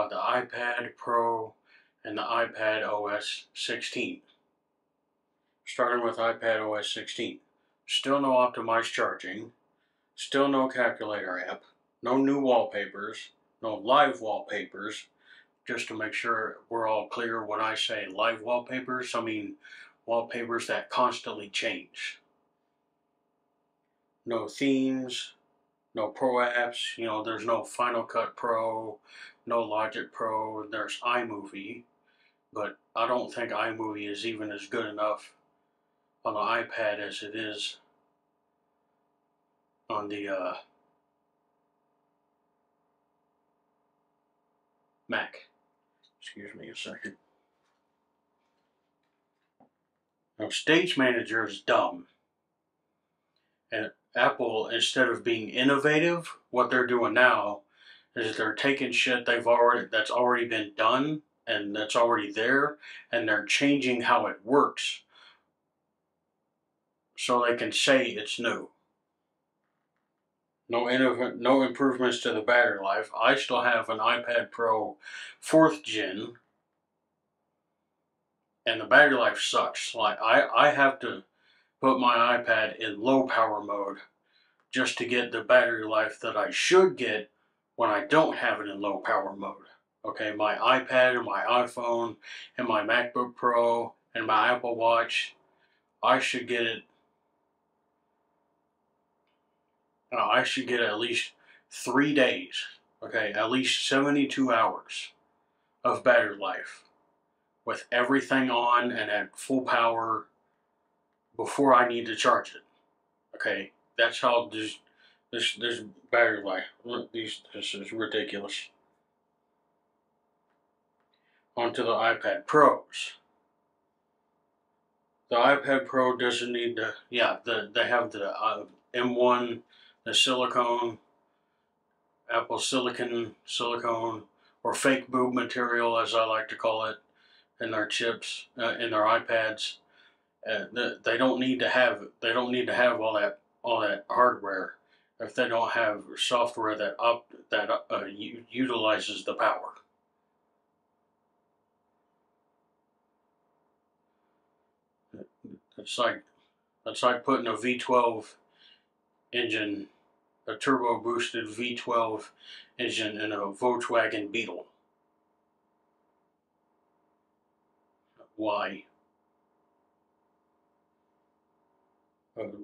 about the iPad Pro and the iPadOS 16. Starting with iPadOS 16. Still no optimized charging, still no calculator app, no new wallpapers, no live wallpapers. Just to make sure we're all clear, when I say live wallpapers, I mean wallpapers that constantly change. No themes, no pro apps, there's no Final Cut Pro, no Logic Pro, there's iMovie, but I don't think iMovie is even as good enough on the iPad as it is on the Mac. Excuse me a second. Now, Stage Manager is dumb. And Apple, instead of being innovative, what they're doing now is they're taking shit that's already been done and that's already there, and they're changing how it works so they can say it's new. No improvements to the battery life. I still have an iPad Pro 4th gen, and the battery life sucks. Like I have to put my iPad in low power mode just to get the battery life that I should get when I don't have it in low power mode. Okay, my iPad and my iPhone and my MacBook Pro and my Apple Watch, I should get it. I should get at least 3 days. Okay, at least 72 hours of battery life with everything on and at full power before I need to charge it. Okay, that's how this battery life. This is ridiculous. Onto the iPad Pros. The iPad Pro doesn't need to. Yeah, they have the M1, the silicone, Apple silicone, or fake boob material, as I like to call it, in their chips, in their iPads. They don't need to have. They don't need to have all that hardware if they don't have software that utilizes the power. It's like putting a V12 engine, a turbo boosted V12 engine in a Volkswagen Beetle. Why?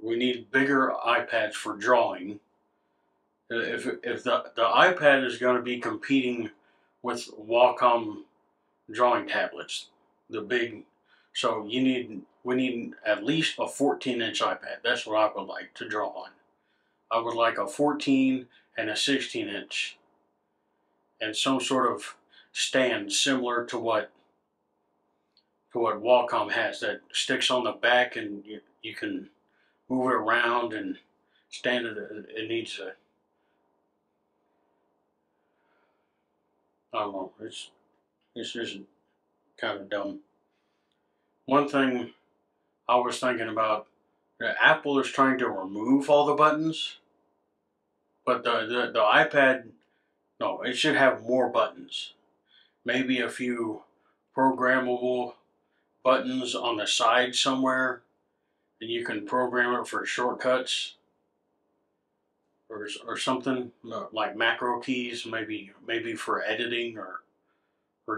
We need bigger iPads for drawing. If the iPad is going to be competing with Wacom drawing tablets, the big, so we need at least a 14-inch iPad. That's what I would like to draw on. I would like a 14 and a 16-inch, and some sort of stand similar to what Wacom has that sticks on the back and you can move it around and stand it. It needs a, I don't know, it's just kind of dumb. One thing I was thinking about, Apple is trying to remove all the buttons, but the iPad, no, it should have more buttons. Maybe a few programmable buttons on the side somewhere, and you can program it for shortcuts or something like macro keys, maybe for editing or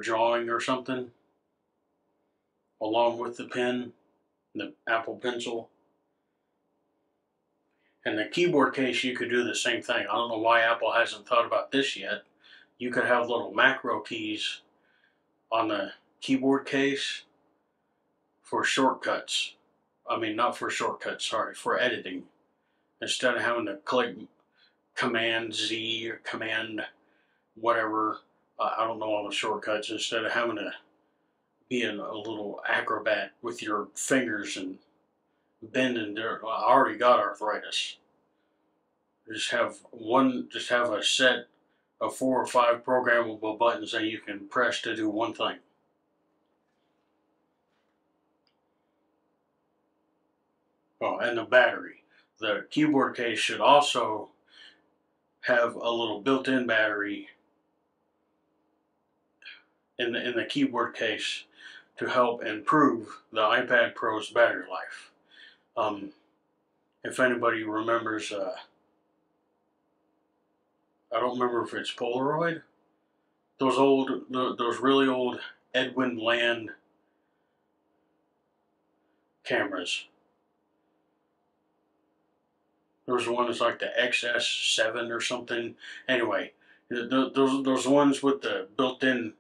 drawing or something, along with the pen, the Apple Pencil. And the keyboard case, you could do the same thing. I don't know why Apple hasn't thought about this yet. You could have little macro keys on the keyboard case for shortcuts. I mean, not for shortcuts, sorry, for editing. Instead of having to click Command Z or Command whatever, I don't know all the shortcuts, instead of having to be a little acrobat with your fingers and bending there. I already got arthritis. Just have a set of 4 or 5 programmable buttons that you can press to do one thing. Oh, and the battery. The keyboard case should also have a little built-in battery in the keyboard case to help improve the iPad Pro's battery life. If anybody remembers, I don't remember if it's Polaroid. Those really old Edwin Land cameras. There was one that's like the XS7 or something. Anyway, those ones with the built-in.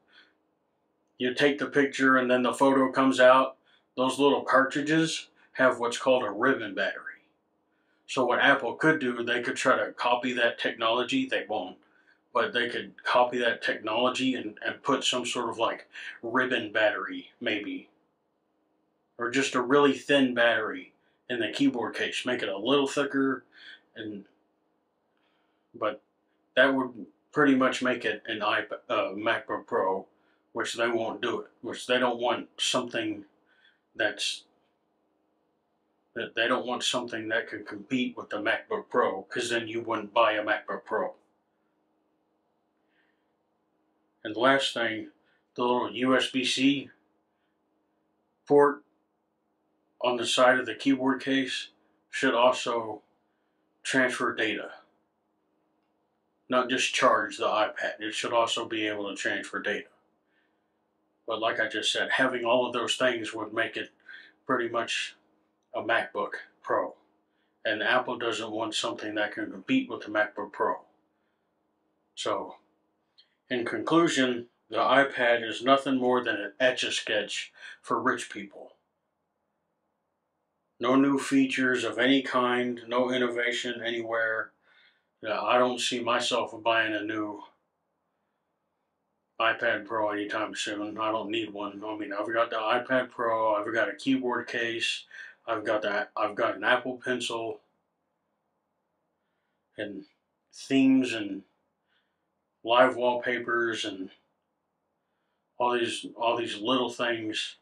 You take the picture and then the photo comes out. Those little cartridges have what's called a ribbon battery. So what Apple could do, they could try to copy that technology. They won't. But they could copy that technology and put some sort of like ribbon battery, maybe. Or just a really thin battery in the keyboard case. Make it a little thicker, but that would pretty much make it an MacBook Pro, which they won't do it. Which they don't want something that they don't want something that can compete with the MacBook Pro, because then you wouldn't buy a MacBook Pro. And the last thing, the little USB-C port on the side of the keyboard case should also transfer data. Not just charge the iPad, it should also be able to transfer data. But like I just said, having all of those things would make it pretty much a MacBook Pro. And Apple doesn't want something that can compete with the MacBook Pro. So, in conclusion, the iPad is nothing more than an Etch-a-Sketch for rich people. No new features of any kind, no innovation anywhere. I don't see myself buying a new iPad Pro anytime soon. I don't need one. I mean, I've got the iPad Pro, I've got a keyboard case, I've got an Apple Pencil, and themes and live wallpapers and all these little things.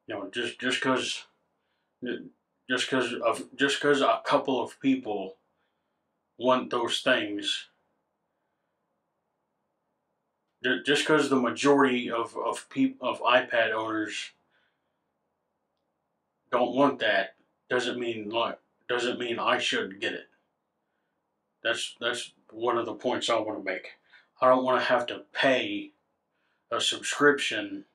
You know, just because a couple of people want those things, just because the majority of iPad owners don't want that, doesn't mean I should get it. That's one of the points I want to make. I don't want to have to pay a subscription.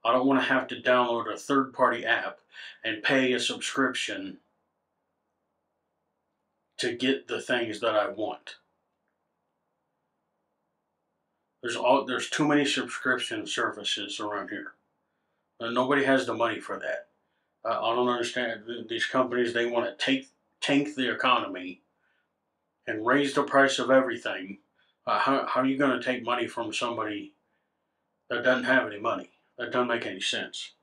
I don't want to have to download a third-party app and pay a subscription to get the things that I want. There's too many subscription services around here, and nobody has the money for that. I don't understand these companies. They want to tank the economy and raise the price of everything. How are you going to take money from somebody that doesn't have any money? That doesn't make any sense.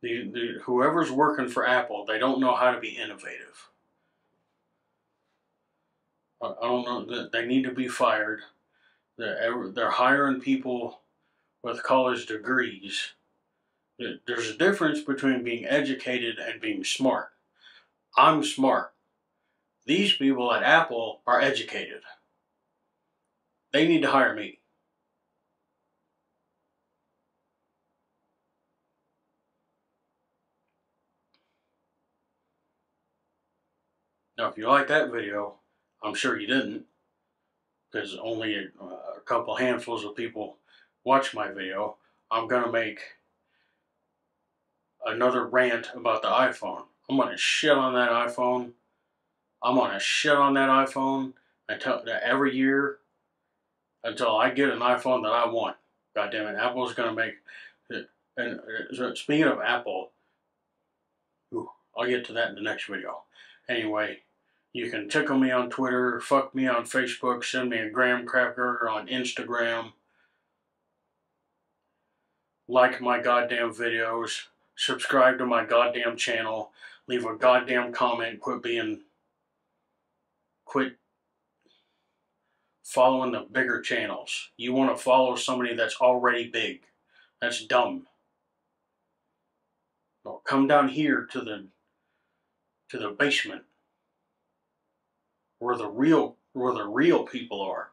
Whoever's working for Apple, they don't know how to be innovative. I don't know. They need to be fired. They're hiring people with college degrees. There's a difference between being educated and being smart. I'm smart. These people at Apple are educated. They need to hire me. Now, if you like that video, I'm sure you didn't, because only a couple handfuls of people watch my video. I'm going to make another rant about the iPhone. I'm going to shit on that iPhone. I'm going to shit on that iPhone until every year until I get an iPhone that I want. God damn it, Apple's going to make it. And speaking of Apple, I'll get to that in the next video. Anyway, you can tickle me on Twitter, fuck me on Facebook, send me a graham cracker on Instagram, like my goddamn videos, subscribe to my goddamn channel, leave a goddamn comment, quit following the bigger channels. You want to follow somebody that's already big. That's dumb. No, come down here to the basement where the real where the real people are.